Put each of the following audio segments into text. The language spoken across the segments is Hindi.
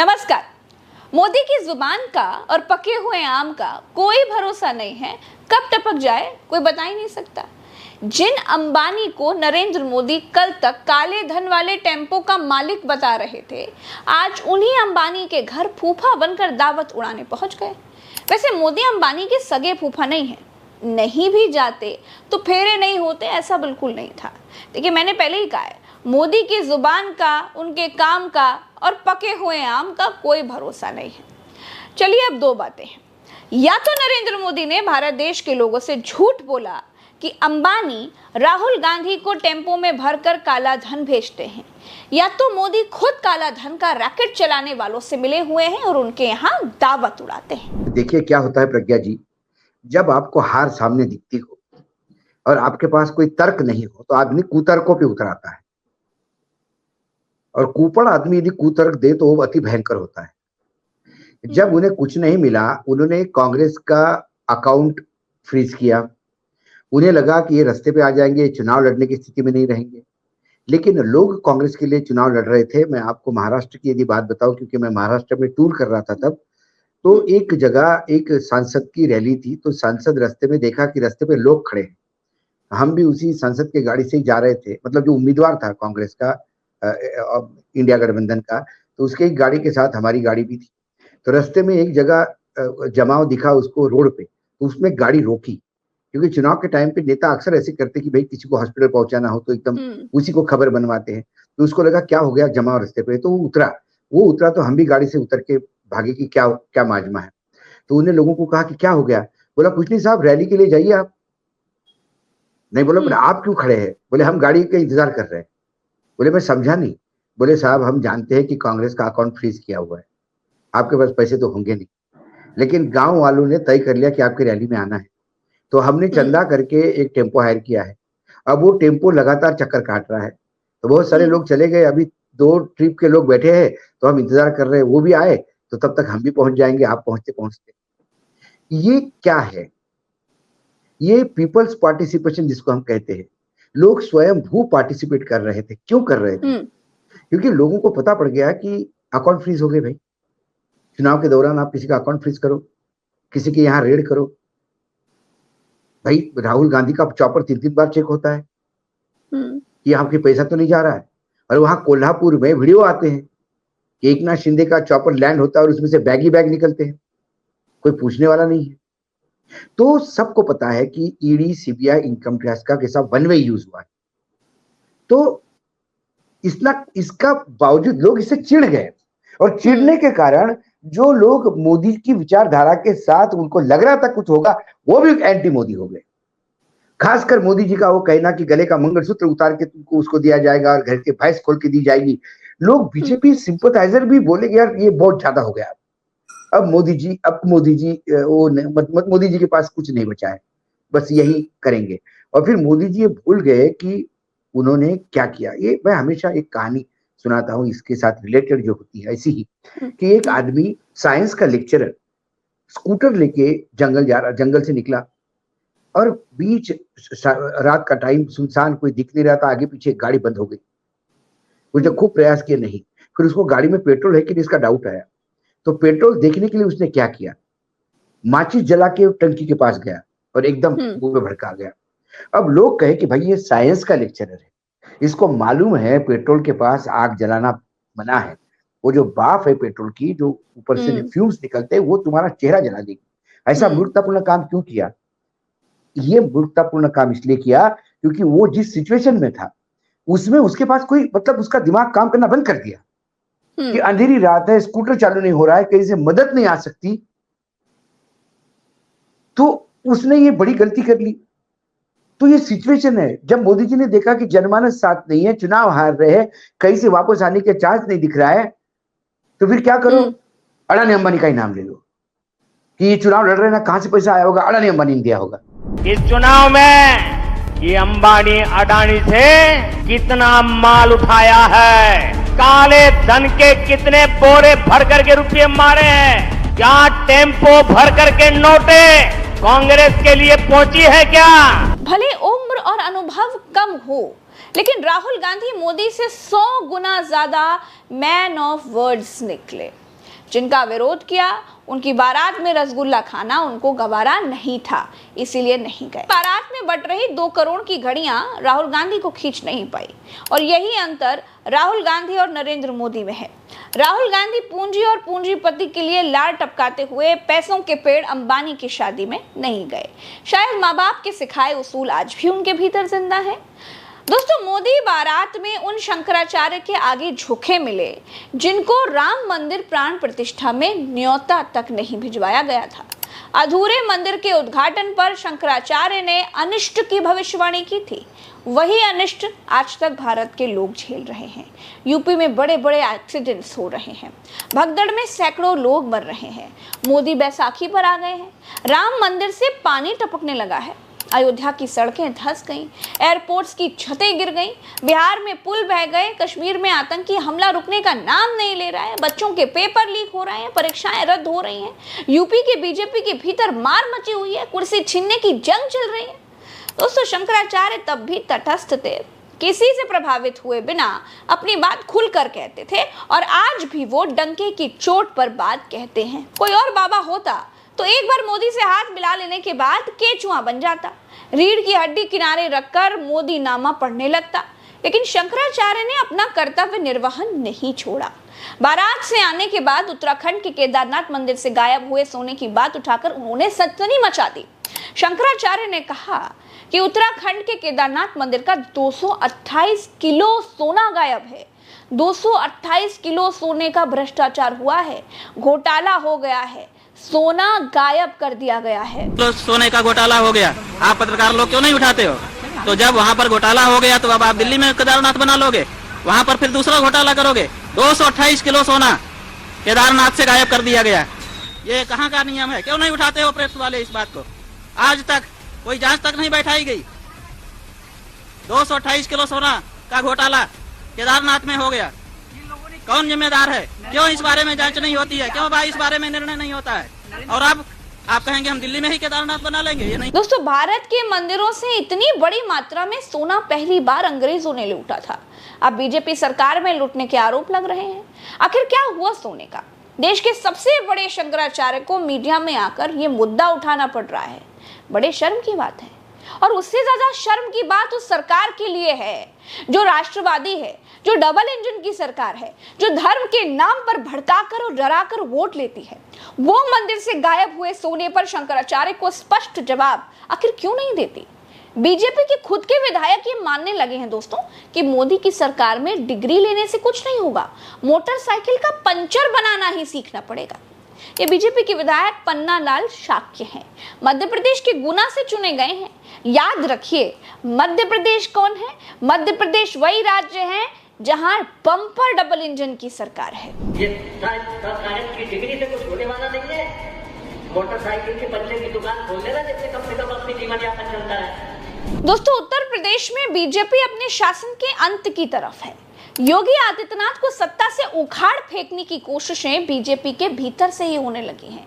नमस्कार। मोदी की जुबान का और पके हुए आम का कोई भरोसा नहीं है, कब टपक जाए कोई बता ही नहीं सकता। जिन अंबानी को नरेंद्र मोदी कल तक काले धन वाले टेम्पो का मालिक बता रहे थे, आज उन्हीं अंबानी के घर फूफा बनकर दावत उड़ाने पहुंच गए। वैसे मोदी अंबानी के सगे फूफा नहीं है, नहीं भी जाते तो फेरे नहीं होते, ऐसा बिल्कुल नहीं था। देखिए, मैंने पहले ही कहा है, मोदी की जुबान का, उनके काम का और पके हुए आम का कोई भरोसा नहीं है। चलिए, अब दो बातें हैं। या तो नरेंद्र मोदी ने भारत देश के लोगों से झूठ बोला कि अंबानी राहुल गांधी को टेम्पो में भरकर काला धन भेजते हैं, या तो मोदी खुद काला धन का रैकेट चलाने वालों से मिले हुए हैं और उनके यहाँ दावत उड़ाते हैं। देखिए क्या होता है प्रज्ञा जी, जब आपको हार सामने दिखती हो और आपके पास कोई तर्क नहीं हो तो आदमी कुतर्कों पे उतर आता है, और कुपड़ आदमी यदि कुतर्क दे तो वो अति भयंकर होता है। जब उन्हें कुछ नहीं मिला, उन्होंने कांग्रेस का अकाउंट फ्रीज किया। उन्हें लगा कि ये रास्ते पे आ जाएंगे, चुनाव लड़ने की स्थिति में नहीं रहेंगे, लेकिन लोग कांग्रेस के लिए चुनाव लड़ रहे थे। मैं आपको महाराष्ट्र की यदि बात बताऊं, क्योंकि मैं महाराष्ट्र में टूर कर रहा था तब, तो एक जगह एक सांसद की रैली थी, तो सांसद रास्ते में देखा कि रास्ते पे लोग खड़े हैं। हम भी उसी सांसद की गाड़ी से ही जा रहे थे, मतलब जो उम्मीदवार था कांग्रेस का, इंडिया गठबंधन का, तो उसके एक गाड़ी के साथ हमारी गाड़ी भी थी। तो रास्ते में एक जगह जमाव दिखा उसको रोड पे, तो उसमें गाड़ी रोकी, क्योंकि चुनाव के टाइम पे नेता अक्सर ऐसे करते कि भाई किसी को हॉस्पिटल पहुंचाना हो तो एकदम उसी को खबर बनवाते हैं। तो उसको लगा क्या हो गया जमाव रास्ते पे, तो वो उतरा तो हम भी गाड़ी से उतर के भागे कि क्या क्या माजमा है। तो उन्हें लोगों को कहा कि क्या हो गया। बोला कुछ नहीं साहब, रैली के लिए जाइए आप। नहीं, बोला आप क्यों खड़े हैं। बोले हम गाड़ी का इंतजार कर रहे हैं। बोले मैं समझा नहीं। बोले साहब हम जानते हैं कि कांग्रेस का अकाउंट फ्रीज किया हुआ है, आपके पास पैसे तो होंगे नहीं, लेकिन गांव वालों ने तय कर लिया कि आपकी रैली में आना है, तो हमने चंदा करके एक टेम्पो हायर किया है। अब वो टेम्पो लगातार चक्कर काट रहा है, तो बहुत सारे लोग चले गए, अभी 2 ट्रिप के लोग बैठे हैं, तो हम इंतजार कर रहे हैं वो भी आए, तो तब तक हम भी पहुंच जाएंगे आप पहुंचते पहुंचते। ये क्या है? ये पीपल्स पार्टिसिपेशन जिसको हम कहते हैं। लोग स्वयं भू पार्टिसिपेट कर रहे थे। क्यों कर रहे थे? क्योंकि लोगों को पता पड़ गया कि अकाउंट फ्रीज हो गए। भाई चुनाव के दौरान आप किसी का अकाउंट फ्रीज करो, किसी के यहाँ रेड करो, भाई राहुल गांधी का चॉपर 3-3 बार चेक होता है कि आपके पैसा तो नहीं जा रहा है। और वहां कोल्हापुर में वीडियो आते हैं कि एकनाथ शिंदे का चॉपर लैंड होता है और उसमें से बैग ही बैग निकलते हैं, कोई पूछने वाला नहीं है। तो सबको पता है कि ईडी, सीबीआई, इनकम टैक्स का कैसा वन वे यूज हुआ है। तो इसका बावजूद लोग इससे चिढ़ गए, और चिढ़ने के कारण जो लोग मोदी की विचारधारा के साथ उनको लग रहा था कुछ होगा, वो भी एंटी मोदी हो गए। खासकर मोदी जी का वो कहना कि गले का मंगलसूत्र उतार के तुमको उसको दिया जाएगा और घर के भैंस खोल के दी जाएगी। लोग बीजेपी सिंपथाइजर भी बोले यार ये बहुत ज्यादा हो गया। अब मोदी जी वो मोदी जी के पास कुछ नहीं बचा है, बस यही करेंगे। और फिर मोदी जी ये भूल गए कि उन्होंने क्या किया। ये मैं हमेशा एक कहानी सुनाता हूँ इसके साथ रिलेटेड जो होती है ऐसी ही, कि एक आदमी साइंस का लेक्चरर स्कूटर लेके जंगल से निकला, और बीच रात का टाइम, सुनसान, कोई दिख नहीं रहा था, आगे पीछे गाड़ी बंद हो गई। उसने खूब प्रयास किए, नहीं। फिर उसको गाड़ी में पेट्रोल है कि नहीं इसका डाउट आया, तो पेट्रोल देखने के लिए उसने क्या किया, माचिस जला के टंकी के पास गया और एकदम मुंह में भड़का गया। अब लोग कहे कि भाई ये साइंस का लेक्चरर है, इसको मालूम है पेट्रोल के पास आग जलाना मना है, वो जो भाप है पेट्रोल की, जो ऊपर से फ्यूम्स निकलते हैं, वो तुम्हारा चेहरा जला देगी। ऐसा मूर्खतापूर्ण काम क्यों किया? ये मूर्खतापूर्ण काम इसलिए किया क्योंकि वो जिस सिचुएशन में था उसमें उसके पास कोई, मतलब उसका दिमाग काम करना बंद कर दिया कि अंधेरी रात है, स्कूटर चालू नहीं हो रहा है, कहीं से मदद नहीं आ सकती, तो उसने ये बड़ी गलती कर ली। तो ये सिचुएशन है। जब मोदी जी ने देखा कि जनमानस साथ नहीं है, चुनाव हार रहे हैं, कहीं से वापस आने के चांस नहीं दिख रहा है, तो फिर क्या करो? अडानी अंबानी का ही नाम ले लो कि ये चुनाव लड़ रहे हैं ना, कहां से पैसा आया होगा, अडानी अंबानी ने दिया होगा। इस चुनाव में ये अंबानी अडानी से कितना माल उठाया है, काले धन के कितने बोरे भर करके रुपये मारे हैं, क्या टेम्पो भर करके नोटे कांग्रेस के लिए पहुंची है क्या? भले उम्र और अनुभव कम हो, लेकिन राहुल गांधी मोदी से 100 गुना ज्यादा मैन ऑफ वर्ड्स निकले। जिनका विरोध किया उनकी बारात में रसगुल्ला खाना उनको गवारा नहीं था, इसीलिए नहीं गए। बारात में बट रही 2 करोड़ की घड़ियां राहुल गांधी को खींच नहीं पाई और यही अंतर राहुल गांधी और नरेंद्र मोदी में है। राहुल गांधी पूंजी और पूंजीपति के लिए लार टपकाते हुए पैसों के पेड़ अंबानी की शादी में नहीं गए। शायद माँ बाप के सिखाए उसूल आज भी उनके भीतर जिंदा है। दोस्तों, मोदी बारात में उन शंकराचार्य के आगे झुके मिले जिनको राम मंदिर प्राण प्रतिष्ठा में न्योता तक नहीं भिजवाया गया था। अधूरे मंदिर के उद्घाटन पर शंकराचार्य ने अनिष्ट की भविष्यवाणी की थी। वही अनिष्ट आज तक भारत के लोग झेल रहे हैं। यूपी में बड़े बड़े एक्सीडेंट्स हो रहे हैं, भगदड़ में सैकड़ों लोग मर रहे हैं। मोदी बैसाखी पर आ गए हैं, राम मंदिर से पानी टपकने लगा है, अयोध्या की सड़कें धंस गईं, एयरपोर्ट्स की छतें गिर गईं, बिहार में पुल बह गए, कश्मीर में आतंकी हमला रुकने का नाम नहीं ले रहा है, बच्चों के पेपर लीक हो रहे हैं, परीक्षाएं रद्द हो रही हैं, यूपी के बीजेपी के भीतर मार मची हुई है, कुर्सी छीनने की जंग चल रही है। दोस्तों, शंकराचार्य तब भी तटस्थ थे, किसी से प्रभावित हुए बिना अपनी बात खुलकर कहते थे और आज भी वो डंके की चोट पर बात कहते हैं। कोई और बाबा होता तो एक बार मोदी से हाथ मिला लेने के बाद केचुआ बन जाता, रीढ़ की हड्डी किनारे रखकर मोदी नामा पढ़ने लगता, लेकिन शंकराचार्य ने अपना कर्तव्य निर्वहन नहीं छोड़ा। बारात से आने के बाद उत्तराखंड के केदारनाथ मंदिर से गायब हुए सोने की बात उठाकर उन्होंने सनसनी मचा दी। शंकराचार्य ने कहा कि उत्तराखंड के केदारनाथ मंदिर का 228 किलो सोना गायब है। 228 किलो सोने का भ्रष्टाचार हुआ है, घोटाला हो गया है, सोना गायब कर दिया गया है। तो सोने का घोटाला हो गया, आप पत्रकार लोग क्यों नहीं उठाते हो? तो जब वहाँ पर घोटाला हो गया तो अब आप दिल्ली में केदारनाथ बना लोगे, वहाँ पर फिर दूसरा घोटाला करोगे। 228 किलो सोना केदारनाथ से गायब कर दिया गया, ये कहाँ का नियम है? क्यों नहीं उठाते हो प्रेस वाले इस बात को? आज तक कोई जांच तक नहीं बैठाई गई। 228 किलो सोना का घोटाला केदारनाथ में हो गया, कौन जिम्मेदार है? क्यों इस बारे में जांच नहीं होती है? क्यों भाई इस बारे में निर्णय नहीं होता है? और अब आप कहेंगे हम दिल्ली में ही केदारनाथ बना लेंगे, ये नहीं। दोस्तों, भारत के मंदिरों से इतनी बड़ी मात्रा में सोना पहली बार अंग्रेजों ने लूटा था। अब बीजेपी सरकार में लूटने के आरोप लग रहे हैं। आखिर क्या हुआ सोने का? देश के सबसे बड़े शंकराचार्य को मीडिया में आकर ये मुद्दा उठाना पड़ रहा है, बड़े शर्म की बात है। और उससे ज्यादा शर्म की बात उस सरकार के लिए है जो राष्ट्रवादी है, जो डबल इंजन की सरकार है, जो धर्म के नाम पर भड़काकर और डराकर वोट लेती है। वो मंदिर से गायब हुए सोने पर शंकराचार्य को स्पष्ट जवाब आखिर क्यों नहीं देती? बीजेपी के खुद के विधायक ये मानने लगे हैं दोस्तों कि मोदी की सरकार में डिग्री लेने से कुछ नहीं होगा, मोटरसाइकिल का पंचर बनाना ही सीखना पड़ेगा। ये बीजेपी के विधायक पन्ना लाल शाक्य हैं, मध्य प्रदेश के गुना से चुने गए हैं। याद रखिए, मध्य प्रदेश कौन है? मध्य प्रदेश वही राज्य है जहां बम्पर डबल इंजन की सरकार है। ये की डिग्री से कुछ होने वाला नहीं है। मोटरसाइकिल के पंचर की दुकान खोल लेना, जिससे कम से कम अपनी जीवन यापन चलता है। दोस्तों, उत्तर प्रदेश में बीजेपी अपने शासन के अंत की तरफ है। योगी आदित्यनाथ को सत्ता से उखाड़ फेंकने की कोशिशें बीजेपी के भीतर से ही होने लगी हैं।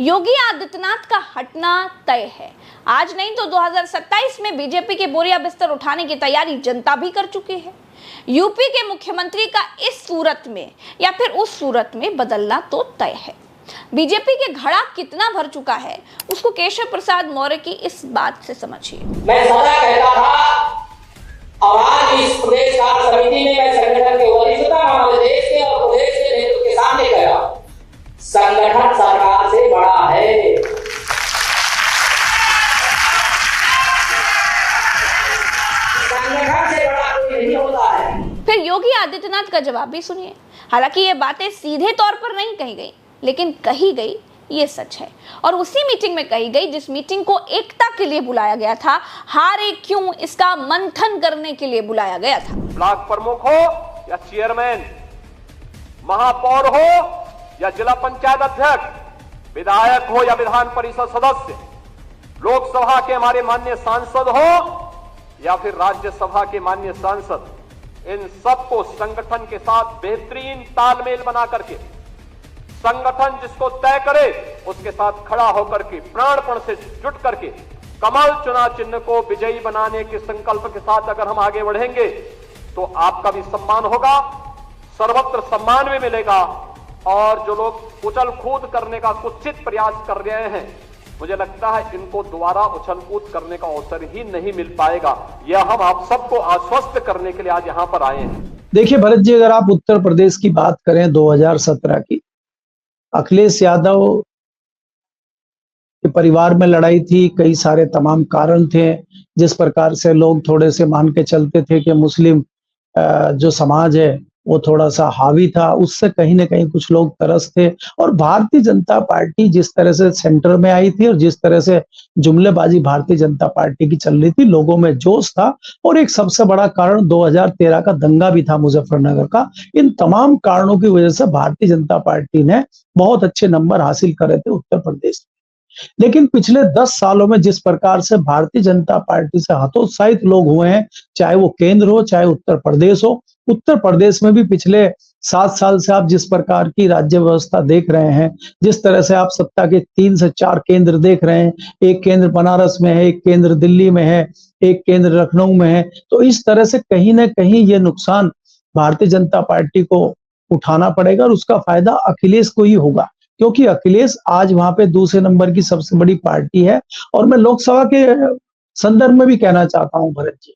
योगी आदित्यनाथ का हटना तय है। आज नहीं तो 2027 में बीजेपी के बोरिया बिस्तर उठाने की तैयारी जनता भी कर चुकी है। यूपी के मुख्यमंत्री का इस सूरत में या फिर उस सूरत में बदलना तो तय है। बीजेपी के घड़ा कितना भर चुका है उसको केशव प्रसाद मौर्य की इस बात से समझिए। मैं सदा कहता था और आज इस प्रदेश कार्य समिति में मैं संगठन के वरिष्ठता महाप्रदेश के और प्रदेश के नेतृत्व के सामने कहा, संगठन सरकार से बड़ा है। संगठन से बड़ा कोई नहीं होता है। फिर योगी आदित्यनाथ का जवाब भी सुनिए। हालांकि ये बातें सीधे तौर पर नहीं कही गई, लेकिन कही गई ये सच है, और उसी मीटिंग में कही गई जिस मीटिंग को एकता के लिए बुलाया गया था। हारे क्यों, इसका मंथन करने के लिए बुलाया गया था। ब्लॉक प्रमुख हो या चेयरमैन, महापौर हो या जिला पंचायत अध्यक्ष, विधायक हो या विधान परिषद सदस्य, लोकसभा के हमारे माननीय सांसद हो या फिर राज्यसभा के माननीय सांसद, इन सबको संगठन के साथ बेहतरीन तालमेल बना करके, संगठन जिसको तय करे उसके साथ खड़ा होकर के प्राणपण से जुट करके कमल चुनाव चिन्ह को विजयी बनाने के संकल्प के साथ अगर हम आगे बढ़ेंगे तो आपका भी सम्मान होगा, सर्वत्र सम्मान भी मिलेगा और जो लोग उछल कूद करने का कुत्सित प्रयास कर रहे हैं, मुझे लगता है इनको दोबारा उछल कूद करने का अवसर ही नहीं मिल पाएगा। यह हम आप सबको आश्वस्त करने के लिए आज यहां पर आए हैं। देखिए भरत जी, अगर आप उत्तर प्रदेश की बात करें 2017 की, अखिलेश यादव के परिवार में लड़ाई थी, कई सारे तमाम कारण थे। जिस प्रकार से लोग थोड़े से मान के चलते थे कि मुस्लिम जो समाज है वो थोड़ा सा हावी था, उससे कहीं ना कहीं कुछ लोग तरस थे। और भारतीय जनता पार्टी जिस तरह से सेंटर में आई थी और जिस तरह से जुमलेबाजी भारतीय जनता पार्टी की चल रही थी, लोगों में जोश था। और एक सबसे बड़ा कारण 2013 का दंगा भी था मुजफ्फरनगर का। इन तमाम कारणों की वजह से भारतीय जनता पार्टी ने बहुत अच्छे नंबर हासिल करे थे उत्तर प्रदेश में। लेकिन पिछले 10 सालों में जिस प्रकार से भारतीय जनता पार्टी से हतोत्साहित लोग हुए हैं, चाहे वो केंद्र हो चाहे उत्तर प्रदेश हो, उत्तर प्रदेश में भी पिछले 7 साल से आप जिस प्रकार की राज्य व्यवस्था देख रहे हैं, जिस तरह से आप सत्ता के 3 से 4 केंद्र देख रहे हैं, एक केंद्र बनारस में है, एक केंद्र दिल्ली में है, एक केंद्र लखनऊ में है, तो इस तरह से कहीं ना कहीं ये नुकसान भारतीय जनता पार्टी को उठाना पड़ेगा और उसका फायदा अखिलेश को ही होगा, क्योंकि अखिलेश आज वहां पे दूसरे नंबर की सबसे बड़ी पार्टी है। और मैं लोकसभा के संदर्भ में भी कहना चाहता हूं भरत जी,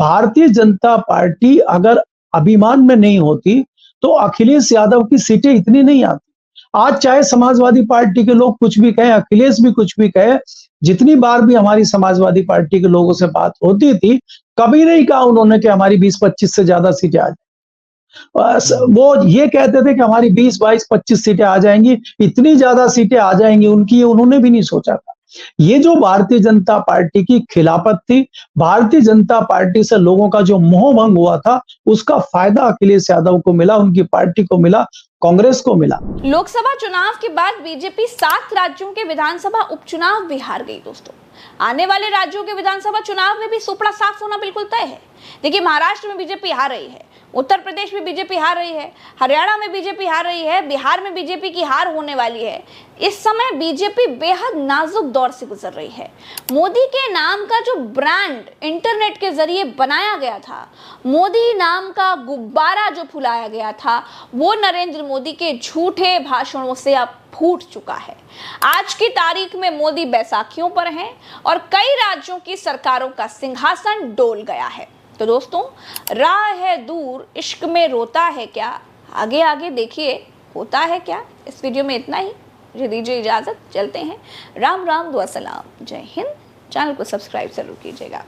भारतीय जनता पार्टी अगर अभिमान में नहीं होती तो अखिलेश यादव की सीटें इतनी नहीं आती। आज चाहे समाजवादी पार्टी के लोग कुछ भी कहें, अखिलेश भी कुछ भी कहे, जितनी बार भी हमारी समाजवादी पार्टी के लोगों से बात होती थी, कभी नहीं कहा उन्होंने कि हमारी 20-25 से ज्यादा सीटें आ जाए। वो ये कहते थे कि हमारी 20, 22, 25 सीटें आ जाएंगी, इतनी ज्यादा सीटें आ जाएंगी उनकी, उन्होंने भी नहीं सोचा था। ये जो भारतीय जनता पार्टी की खिलाफत थी, भारतीय जनता पार्टी से लोगों का जो मोह भंग हुआ था, उसका फायदा अखिलेश यादव को मिला, उनकी पार्टी को मिला, कांग्रेस को मिला। लोकसभा चुनाव के बाद बीजेपी 7 राज्यों के विधानसभा उपचुनाव भी हार गई। दोस्तों, आने वाले राज्यों के विधानसभा चुनाव में भी सुपड़ा साफ होना बिल्कुल तय है। देखिए, महाराष्ट्र में बीजेपी हार रही है, उत्तर प्रदेश में बीजेपी हार रही है, हरियाणा में बीजेपी हार रही है, बिहार में बीजेपी की हार होने वाली है। इस समय बीजेपी बेहद नाजुक दौर से गुजर रही है। मोदी के नाम का जो ब्रांड इंटरनेट के जरिए बनाया गया था, मोदी नाम का गुब्बारा जो फुलाया गया था, वो नरेंद्र मोदी के झूठे भाषणों से अब फूट चुका है। आज की तारीख में मोदी बैसाखियों पर हैं और कई राज्यों की सरकारों का सिंहासन डोल गया है। तो दोस्तों, राह है दूर, इश्क में रोता है क्या, आगे आगे देखिए होता है क्या। इस वीडियो में इतना ही, मुझे दीजिए इजाजत, चलते हैं। राम राम, दुआ सलाम, जय हिंद। चैनल को सब्सक्राइब जरूर कीजिएगा।